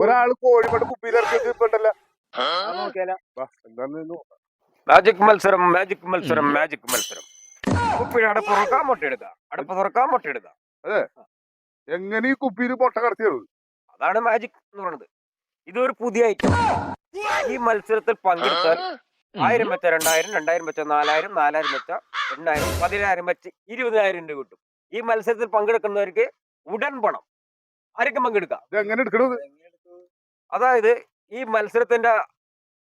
ഒരാള് കോഴിമട്ട് കുപ്പിയിലിറക്കിണ്ടല്ലോ. മാജിക് മത്സരം, മാജിക് മത്സരം, മാജിക് മത്സരം. കുപ്പിയുടെ അടപ്പ് തുറക്കാം, മുട്ടയെടുക്കാം. അടപ്പ് തുറക്കാം, മുട്ടയെടുക്കാം. അതെ, എങ്ങനെ ഈ കുപ്പിയിൽ മുട്ട കടത്തിയത്? അതാണ് മാജിക് എന്ന് പറയുന്നത്. ഇതൊരു പുതിയ ഐറ്റം. ഈ മത്സരത്തിൽ പങ്കെടുത്താൽ 1000 വെച്ച 2000, 2000 വെച്ച 4000, 4000 വെച്ച 8000, 10000 വെച്ച് 20000 രൂപ കിട്ടും. ഈ മത്സരത്തിൽ പങ്കെടുക്കുന്നവർക്ക് ഉടൻ പണം. ആർക്കും പങ്കെടുക്കാം. എങ്ങനെ എടുക്കണത്? അതായത് ഈ മത്സരത്തിന്റെ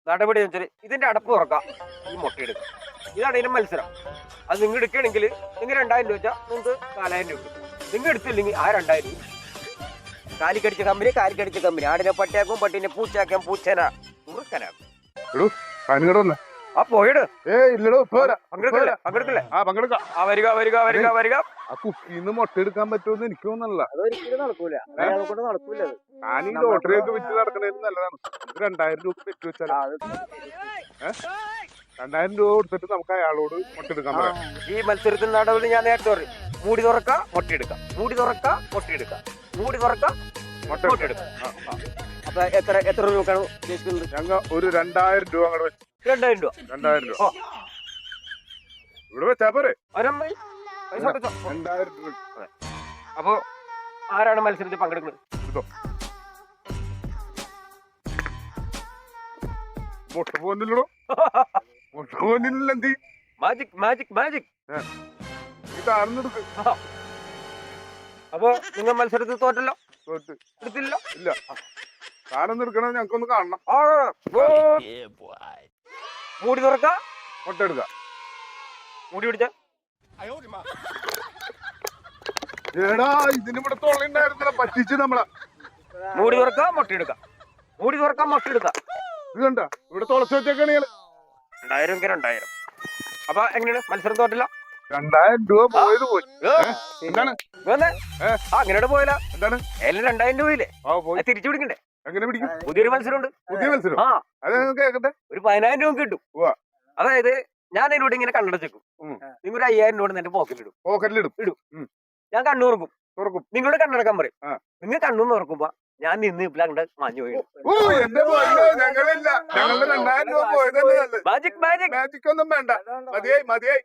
നടപടി വെച്ചാൽ ഇതിന്റെ അടപ്പ് തുറക്കാം, ഈ മുട്ടയെടുക്കാം. ഇതാണ് ഇതിന്റെ മത്സരം. അത് നിങ്ങൾ എടുക്കുകയാണെങ്കിൽ നിങ്ങൾ 2000 രൂപ വെച്ചാൽ നിങ്ങൾക്ക് 4000 രൂപ കിട്ടും. നിങ്ങൾ എടുത്തില്ലെങ്കിൽ ആ 2000 രൂപ കാലിക്കടിച്ച കമ്പനി ആടിനെ പട്ടിയാക്കും, പട്ടിനെ പൂച്ചാക്കാം, പൂച്ചന മുറുക്കനാക്കും. ആ പോയിട്. പങ്കെടുക്കില്ലേ? ആ പങ്കെടുക്കാം. ആ വരിക. ആ കുപ്പിന്ന് മുട്ട എടുക്കാൻ പറ്റുമെന്ന് എനിക്ക് തോന്നുന്നില്ല. നടക്കൂല. ഞാൻ ഈ ലോട്ടറി ഒക്കെ വിറ്റ് നടക്കണേലും നല്ലതാണ്. 2000 രൂപ പെറ്റ് വെച്ചാൽ 2000 രൂപ കൊടുത്തിട്ട് നമുക്ക് അയാളോട് മുട്ട എടുക്കാൻ പറയാം. ഈ മത്സരത്തിൽ നടപടി ഞാൻ നേരത്തെ പറയും. മൂടി തുറക്ക, മുട്ടയെടുക്കാം. മൂടി തുറക്ക, മുട്ടയെടുക്കാം. മൂടി തുറക്ക, മുട്ടയെടുക്കാം. അപ്പൊ എത്ര രൂപക്കാണ് ഉദ്ദേശിക്കുന്നത്? ഞങ്ങൾ ഒരു 2000 രൂപ അങ്ങോട്ട് വെച്ചു. 2000 രൂപ. 2000 രൂപ ഇവിടെ വെച്ചാ പോരെ? 2000 രൂപ. അപ്പൊ ആരാണ് മത്സരത്തിൽ പങ്കെടുക്കുന്നത്? മുട്ട പോകുന്നില്ലടോ. മുട്ട പോകുന്നില്ല. എന്ത് മാജിക് മാജിക് മാജിക് ഇതാണെന്നെടുക്ക്. അപ്പൊ നിങ്ങൾ മത്സരത്തിൽ തോറ്റല്ലോ? തോറ്റ്. എടുത്തില്ലല്ലോ? ഇല്ല. സാധനം എടുക്കണത് ഞങ്ങൾക്കൊന്ന് കാണണം. മൂടി തുറക്ക, മുട്ട എടുക്ക. മൂടി പിടിച്ച ഏടാ ഇതിന് ഇവിടെ തൊള്ളിണ്ടായിരുന്നില്ല, പറ്റിച്ച് നമ്മളെ. മൂടി തുറക്ക, മുട്ടയെടുക്ക. മൂടി തുറക്ക, മുട്ടയെടുക്ക. ഇത് കണ്ട ഇവിടെ തുളച്ചു വെച്ചേക്കാണ് 2000. അപ്പൊ എങ്ങനെയാണ് മത്സരം തോറ്റില്ല? 2000 രൂപ പോയത് പോയി. എന്താണ് അങ്ങനെ പോയില്ല? എന്താണ് 2000 രൂപയില്ലേ? പോയി. തിരിച്ചു പിടിക്കണ്ടേ? എങ്ങനെ പിടിക്കും? പുതിയൊരു മത്സരമുണ്ട്. പുതിയ മത്സരം? അത് കേക്കട്ടെ. ഒരു 10000 രൂപ കിട്ടും. അതായത് ഞാൻ അതിലൂടെ ഇങ്ങനെ കണ്ണടച്ചേക്കും. നിങ്ങൾ 5000 രൂപ എന്റെ പോക്കറ്റിലിടും. ഇടും. ഞാൻ കണ്ണു തുറക്കും. നിങ്ങളുടെ കണ്ണടക്കാൻ പറയും. നിങ്ങൾ കണ്ണു തുറക്കുമ്പോ ഞാൻ നിന്ന് അങ്ങോട്ട് മാഞ്ഞു പോയി. മാജിക് ഒന്നും വേണ്ട. മതിയായി.